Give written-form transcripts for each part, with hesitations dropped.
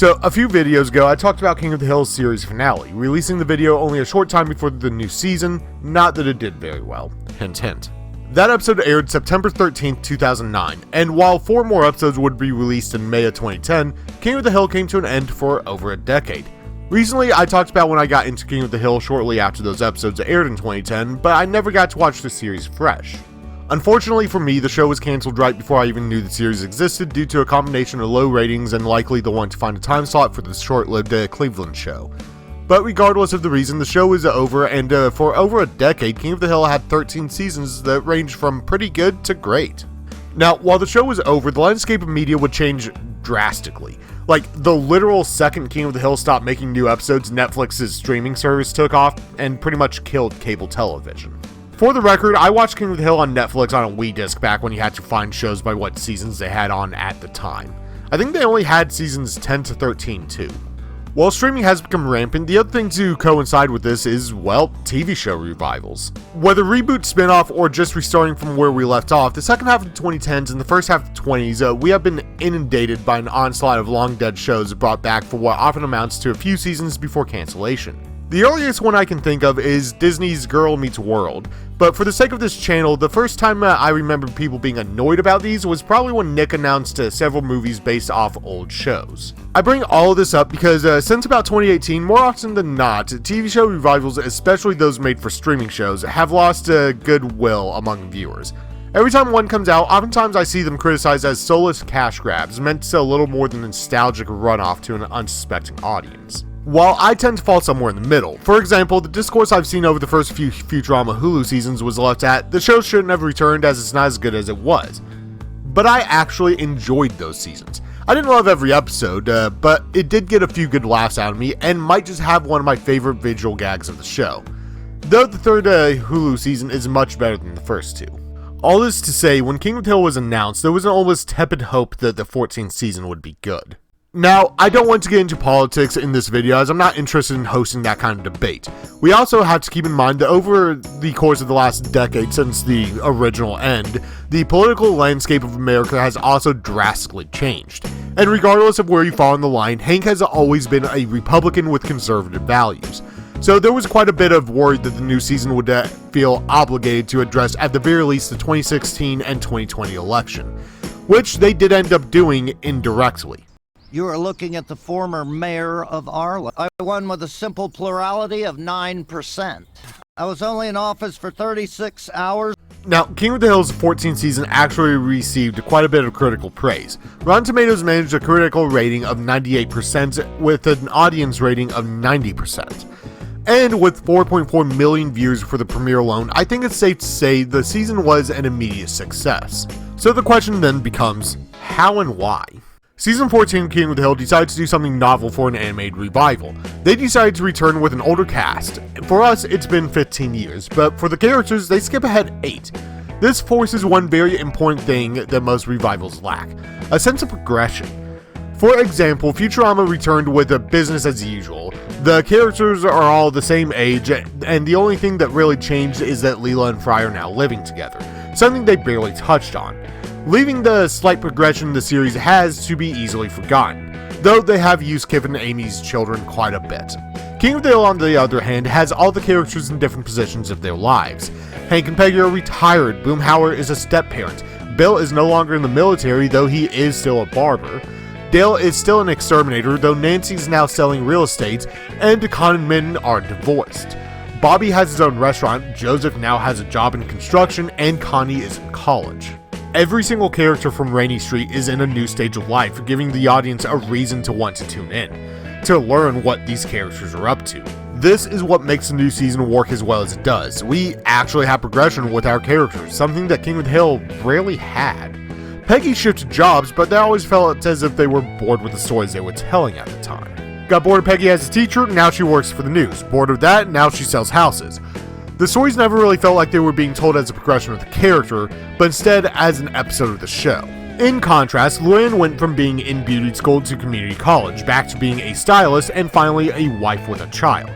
So, a few videos ago, I talked about King of the Hill series finale, releasing the video only a short time before the new season, not that it did very well. Hint hint. That episode aired September 13th, 2009, and while 4 more episodes would be released in May of 2010, King of the Hill came to an end for over a decade. Recently, I talked about when I got into King of the Hill shortly after those episodes aired in 2010, but I never got to watch the series fresh. Unfortunately for me, the show was cancelled right before I even knew the series existed due to a combination of low ratings and likely the want to find a time slot for the short-lived Cleveland show. But regardless of the reason, the show is over, and for over a decade, King of the Hill had 13 seasons that ranged from pretty good to great. Now, while the show was over, the landscape of media would change drastically. Like, the literal second King of the Hill stopped making new episodes, Netflix's streaming service took off and pretty much killed cable television. For the record, I watched King of the Hill on Netflix on a Wii disc back when you had to find shows by what seasons they had on at the time. I think they only had seasons 10 to 13 too. While streaming has become rampant, the other thing to coincide with this is, well, TV show revivals. Whether reboot, spin-off, or just restarting from where we left off, the second half of the 2010s and the first half of the 20s, we have been inundated by an onslaught of long-dead shows brought back for what often amounts to a few seasons before cancellation. The earliest one I can think of is Disney's Girl Meets World, but for the sake of this channel, the first time I remember people being annoyed about these was probably when Nick announced several movies based off old shows. I bring all of this up because since about 2018, more often than not, TV show revivals, especially those made for streaming shows, have lost goodwill among viewers. Every time one comes out, oftentimes I see them criticized as soulless cash grabs, meant to sell little more than a nostalgic runoff to an unsuspecting audience. While I tend to fall somewhere in the middle. For example, the discourse I've seen over the first few Futurama Hulu seasons was left at, the show shouldn't have returned as it's not as good as it was. But I actually enjoyed those seasons. I didn't love every episode, but it did get a few good laughs out of me, and might just have one of my favorite visual gags of the show. Though the third Hulu season is much better than the first two. All this to say, when King of the Hill was announced, there was an almost tepid hope that the 14th season would be good. Now, I don't want to get into politics in this video as I'm not interested in hosting that kind of debate. We also have to keep in mind that over the course of the last decade since the original end, the political landscape of America has also drastically changed. And regardless of where you fall on the line, Hank has always been a Republican with conservative values. So there was quite a bit of worry that the new season would feel obligated to address at the very least the 2016 and 2020 election, which they did end up doing indirectly. You are looking at the former mayor of Arlen. I won with a simple plurality of 9%. I was only in office for 36 hours. Now, King of the Hill's 14th season actually received quite a bit of critical praise. Rotten Tomatoes managed a critical rating of 98% with an audience rating of 90%. And with 4.4 million views for the premiere alone, I think it's safe to say the season was an immediate success. So the question then becomes, how and why? Season 14 of King of the Hill decided to do something novel for an animated revival. They decided to return with an older cast. For us, it's been 15 years, but for the characters, they skip ahead 8. This forces one very important thing that most revivals lack: a sense of progression. For example, Futurama returned with a business as usual. The characters are all the same age, and the only thing that really changed is that Leela and Fry are now living together, something they barely touched on, leaving the slight progression the series has to be easily forgotten, though they have used Kip and Amy's children quite a bit. King of the Hill, on the other hand, has all the characters in different positions of their lives. Hank and Peggy are retired, Boomhauer is a step-parent, Bill is no longer in the military, though he is still a barber, Dale is still an exterminator, though Nancy's now selling real estate, and Con and Min are divorced. Bobby has his own restaurant, Joseph now has a job in construction, and Connie is in college. Every single character from Rainy Street is in a new stage of life, giving the audience a reason to want to tune in, to learn what these characters are up to. This is what makes the new season work as well as it does. We actually have progression with our characters, something that King of the Hill rarely had. Peggy shifted jobs, but they always felt as if they were bored with the stories they were telling at the time. Got bored of Peggy as a teacher, now she works for the news. Bored of that, now she sells houses. The stories never really felt like they were being told as a progression of the character, but instead as an episode of the show. In contrast, Luann went from being in beauty school to community college, back to being a stylist, and finally a wife with a child.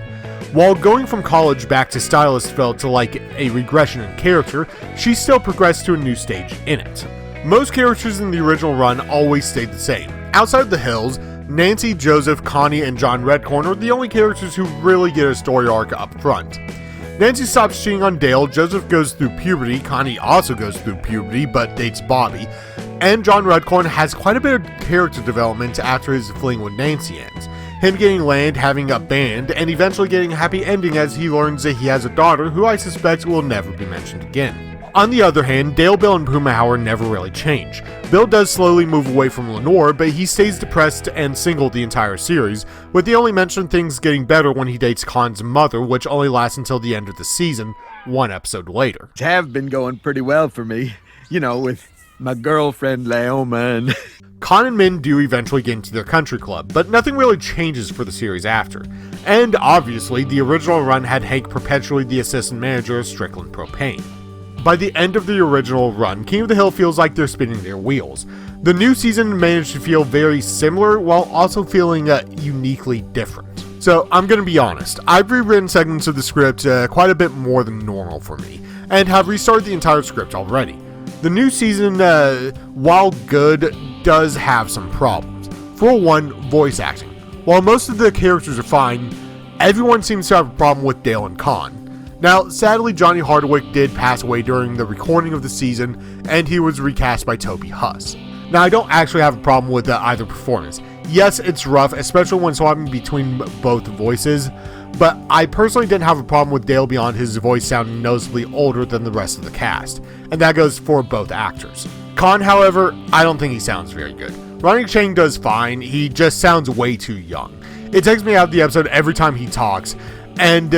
While going from college back to stylist felt like a regression in character, she still progressed to a new stage in it. Most characters in the original run always stayed the same. Outside of the Hills, Nancy, Joseph, Connie, and John Redcorn are the only characters who really get a story arc up front. Nancy stops cheating on Dale, Joseph goes through puberty, Connie also goes through puberty but dates Bobby, and John Redcorn has quite a bit of character development after his fling with Nancy ends. Him getting land, having a band, and eventually getting a happy ending as he learns that he has a daughter who I suspect will never be mentioned again. On the other hand, Dale, Bill, and Boomhauer never really change. Bill does slowly move away from Lenore, but he stays depressed and single the entire series, with the only mention of things getting better when he dates Con's mother, which only lasts until the end of the season, one episode later. Have been going pretty well for me, with my girlfriend Leoma and... Con and Min do eventually get into their country club, but nothing really changes for the series after. And obviously, the original run had Hank perpetually the assistant manager of Strickland Propane. By the end of the original run, King of the Hill feels like they're spinning their wheels. The new season managed to feel very similar while also feeling uniquely different. So I'm going to be honest, I've rewritten segments of the script quite a bit more than normal for me, and have restarted the entire script already. The new season, while good, does have some problems. For one, voice acting. While most of the characters are fine, everyone seems to have a problem with Dale and Con. Now, sadly, Johnny Hardwick did pass away during the recording of the season, and he was recast by Toby Huss. Now, I don't actually have a problem with either performance. Yes, it's rough, especially when swapping between both voices, but I personally didn't have a problem with Dale beyond his voice sounding noticeably older than the rest of the cast, and that goes for both actors. Con, however, I don't think he sounds very good. Ronnie Chang does fine, he just sounds way too young. It takes me out of the episode every time he talks, and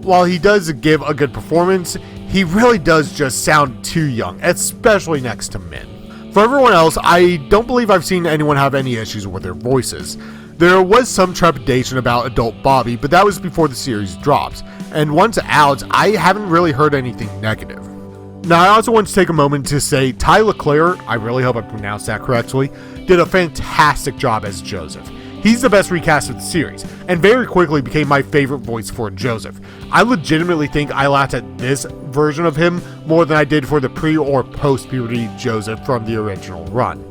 while he does give a good performance, he really does just sound too young, especially next to Min. For everyone else, I don't believe I've seen anyone have any issues with their voices. There was some trepidation about adult Bobby, but that was before the series dropped, and once out, I haven't really heard anything negative. Now, I also want to take a moment to say Ty LeClaire, I really hope I pronounced that correctly, did a fantastic job as Joseph. He's the best recast of the series, and very quickly became my favorite voice for Joseph. I legitimately think I laughed at this version of him more than I did for the pre- or post-puberty Joseph from the original run.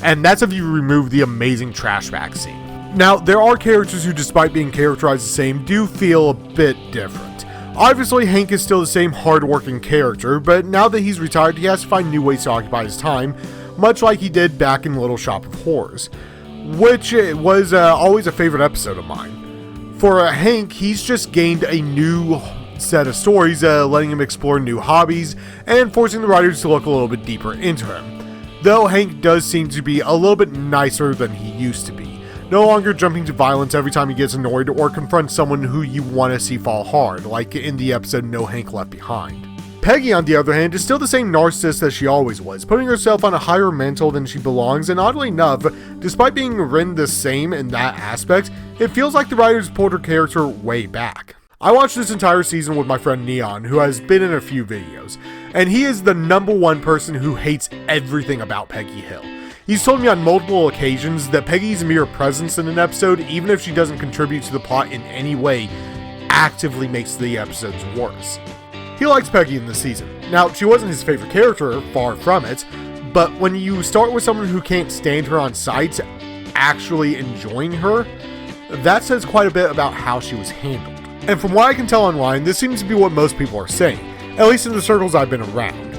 And that's if you remove the amazing trash bag scene. Now, there are characters who, despite being characterized the same, do feel a bit different. Obviously, Hank is still the same hard-working character, but now that he's retired, he has to find new ways to occupy his time, much like he did back in Little Shop of Horrors, which was always a favorite episode of mine. For Hank, he's just gained a new set of stories, letting him explore new hobbies, and forcing the writers to look a little bit deeper into him. Though Hank does seem to be a little bit nicer than he used to be, no longer jumping to violence every time he gets annoyed or confronts someone who you want to see fall hard, like in the episode No Hank Left Behind. Peggy, on the other hand, is still the same narcissist that she always was, putting herself on a higher mantle than she belongs, and oddly enough, despite being written the same in that aspect, it feels like the writers pulled her character way back. I watched this entire season with my friend Neon, who has been in a few videos, and he is the #1 person who hates everything about Peggy Hill. He's told me on multiple occasions that Peggy's mere presence in an episode, even if she doesn't contribute to the plot in any way, actively makes the episodes worse. He likes Peggy in this season. Now, she wasn't his favorite character, far from it, but when you start with someone who can't stand her on sight, actually enjoying her, that says quite a bit about how she was handled. And from what I can tell online, this seems to be what most people are saying, at least in the circles I've been around.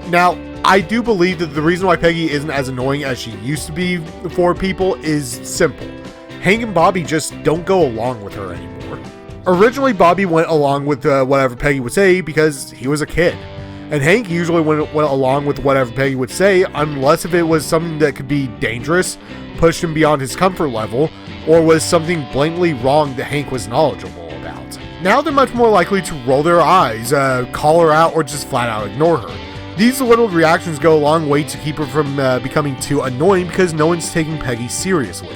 Now, I do believe that the reason why Peggy isn't as annoying as she used to be for people is simple. Hank and Bobby just don't go along with her anymore. Originally, Bobby went along with whatever Peggy would say because he was a kid. And Hank usually went along with whatever Peggy would say unless if it was something that could be dangerous, pushed him beyond his comfort level, or was something blatantly wrong that Hank was knowledgeable about. Now they're much more likely to roll their eyes, call her out, or just flat out ignore her. These little reactions go a long way to keep her from becoming too annoying because no one's taking Peggy seriously.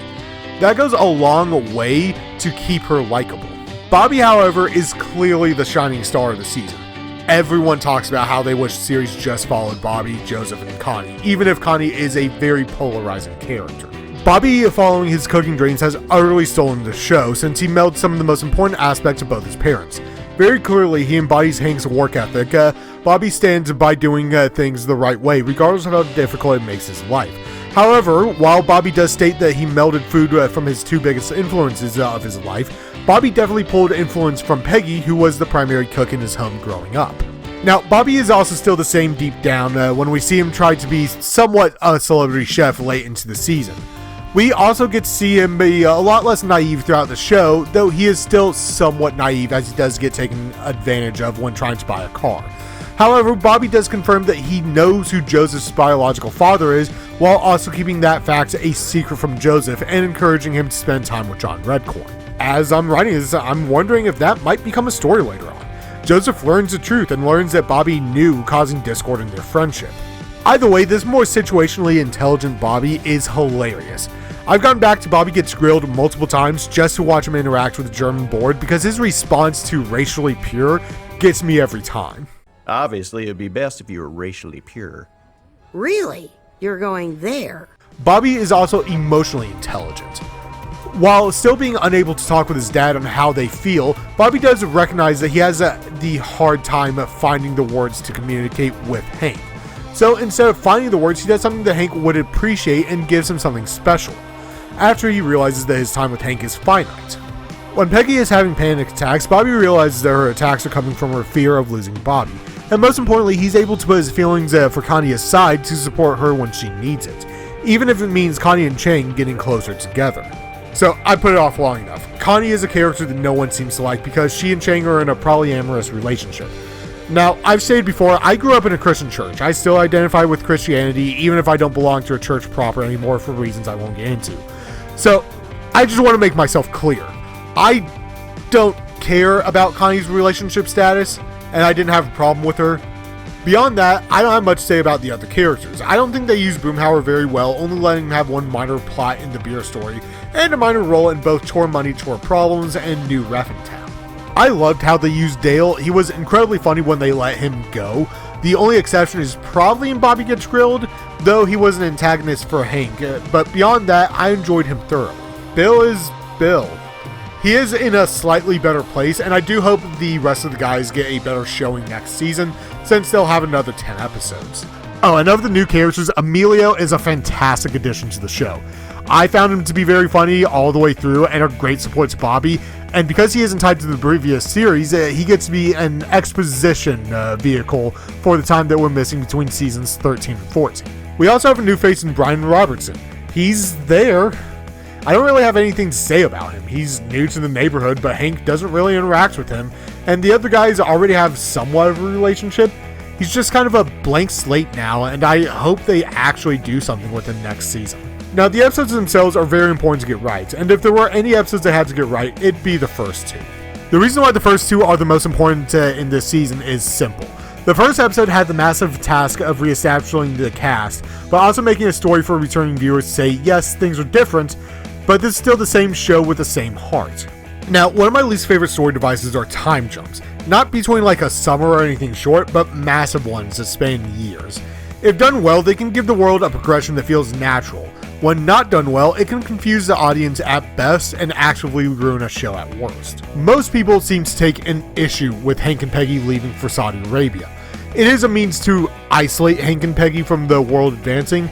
That goes a long way to keep her likable. Bobby, however, is clearly the shining star of the season. Everyone talks about how they wish the series just followed Bobby, Joseph, and Connie, even if Connie is a very polarizing character. Bobby, following his cooking dreams, has utterly stolen the show since he melds some of the most important aspects of both his parents. Very clearly, he embodies Hank's work ethic. Bobby stands by doing things the right way, regardless of how difficult it makes his life. However, while Bobby does state that he melded food from his two biggest influences of his life, Bobby definitely pulled influence from Peggy, who was the primary cook in his home growing up. Now, Bobby is also still the same deep down when we see him try to be somewhat a celebrity chef late into the season. We also get to see him be a lot less naive throughout the show, though he is still somewhat naive as he does get taken advantage of when trying to buy a car. However, Bobby does confirm that he knows who Joseph's biological father is, while also keeping that fact a secret from Joseph and encouraging him to spend time with John Redcorn. As I'm writing this, I'm wondering if that might become a story later on. Joseph learns the truth and learns that Bobby knew, causing discord in their friendship. Either way, this more situationally intelligent Bobby is hilarious. I've gone back to Bobby Gets Grilled multiple times just to watch him interact with the German board because his response to racially pure gets me every time. Obviously, it'd be best if you were racially pure. Really? You're going there? Bobby is also emotionally intelligent. While still being unable to talk with his dad on how they feel, Bobby does recognize that he has the hard time finding the words to communicate with Hank. So instead of finding the words, he does something that Hank would appreciate and gives him something special, after he realizes that his time with Hank is finite. When Peggy is having panic attacks, Bobby realizes that her attacks are coming from her fear of losing Bobby, and most importantly, he's able to put his feelings for Connie aside to support her when she needs it, even if it means Connie and Chang getting closer together. So I put it off long enough. Connie is a character that no one seems to like because she and Chang are in a polyamorous relationship. Now, I've stated before, I grew up in a Christian church. I still identify with Christianity, even if I don't belong to a church proper anymore for reasons I won't get into. So, I just want to make myself clear. I don't care about Connie's relationship status, and I didn't have a problem with her. Beyond that, I don't have much to say about the other characters. I don't think they use Boomhauer very well, only letting him have one minor plot in the beer story, and a minor role in both Chore Money, Chore Problems, and New Reffin Town. I loved how they used Dale. He was incredibly funny when they let him go. The only exception is probably in Bobby Gets Grilled, though he was an antagonist for Hank, but beyond that, I enjoyed him thoroughly. Bill is Bill. He is in a slightly better place, and I do hope the rest of the guys get a better showing next season, since they'll have another 10 episodes. Oh, and of the new characters, Emilio is a fantastic addition to the show. I found him to be very funny all the way through and a great support to Bobby, and because he isn't tied to the previous series, he gets to be an exposition vehicle for the time that we're missing between seasons 13 and 14. We also have a new face in Brian Robertson. He's there. I don't really have anything to say about him. He's new to the neighborhood, but Hank doesn't really interact with him, and the other guys already have somewhat of a relationship. He's just kind of a blank slate now, and I hope they actually do something with him next season. Now, the episodes themselves are very important to get right, and if there were any episodes that had to get right, it'd be the first two. The reason why the first two are the most important in this season is simple. The first episode had the massive task of reestablishing the cast, but also making a story for returning viewers to say, yes, things are different, but this is still the same show with the same heart. Now, one of my least favorite story devices are time jumps. Not between like a summer or anything short, but massive ones that span years. If done well, they can give the world a progression that feels natural. When not done well, it can confuse the audience at best and actively ruin a show at worst. Most people seem to take an issue with Hank and Peggy leaving for Saudi Arabia. It is a means to isolate Hank and Peggy from the world advancing,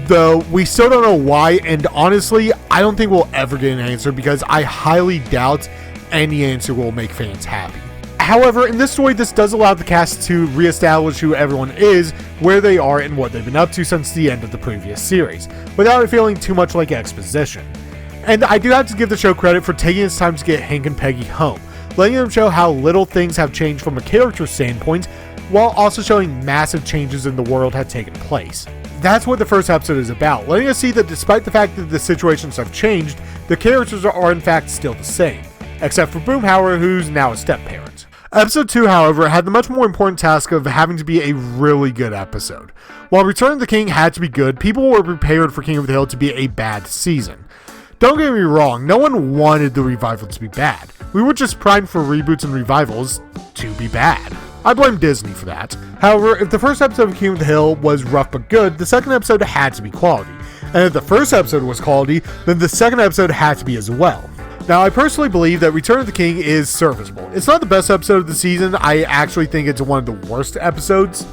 though we still don't know why, and honestly, I don't think we'll ever get an answer because I highly doubt any answer will make fans happy. However, in this story, this does allow the cast to reestablish who everyone is, where they are, and what they've been up to since the end of the previous series, without it feeling too much like exposition. And I do have to give the show credit for taking its time to get Hank and Peggy home, letting them show how little things have changed from a character standpoint, while also showing massive changes in the world had taken place. That's what the first episode is about, letting us see that despite the fact that the situations have changed, the characters are in fact still the same, except for Boomhauer, who's now a step-parent. Episode 2, however, had the much more important task of having to be a really good episode. While Return of the King had to be good, people were prepared for King of the Hill to be a bad season. Don't get me wrong, no one wanted the revival to be bad. We were just primed for reboots and revivals to be bad. I blame Disney for that. However, if the first episode of King of the Hill was rough but good, the second episode had to be quality. And if the first episode was quality, then the second episode had to be as well. Now, I personally believe that Return of the King is serviceable. It's not the best episode of the season. I actually think it's one of the worst episodes.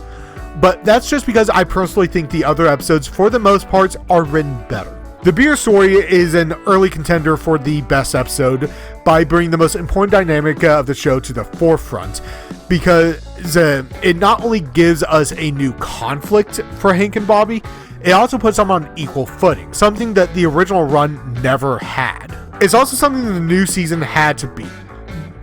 but that's just because I personally think the other episodes, for the most part, are written better. The beer story is an early contender for the best episode by bringing the most important dynamic of the show to the forefront, because it not only gives us a new conflict for Hank and Bobby, it also puts them on equal footing, something that the original run never had. It's also something that the new season had to beat.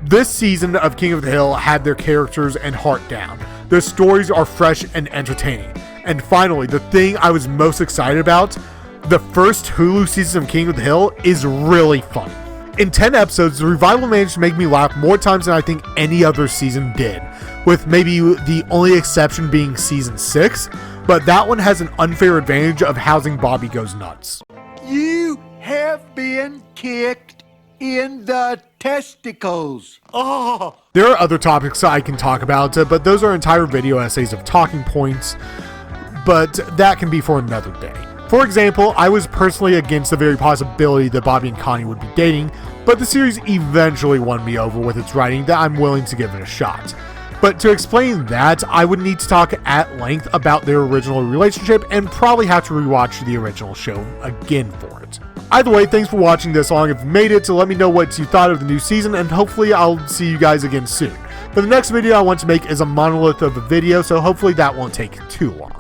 This season of King of the Hill had their characters and heart down. Their stories are fresh and entertaining. And finally, the thing I was most excited about, the first Hulu season of King of the Hill is really funny. In 10 episodes, the revival managed to make me laugh more times than I think any other season did, with maybe the only exception being season 6, but that one has an unfair advantage of housing Bobby Goes Nuts. You have been kicked in the testicles. Oh! There are other topics I can talk about, but those are entire video essays of talking points, but that can be for another day. For example, I was personally against the very possibility that Bobby and Connie would be dating, but the series eventually won me over with its writing that I'm willing to give it a shot. But to explain that, I would need to talk at length about their original relationship and probably have to rewatch the original show again for it. Either way, thanks for watching this long. If you made it, to let me know what you thought of the new season, and hopefully I'll see you guys again soon. But the next video I want to make is a monolith of a video, so hopefully that won't take too long.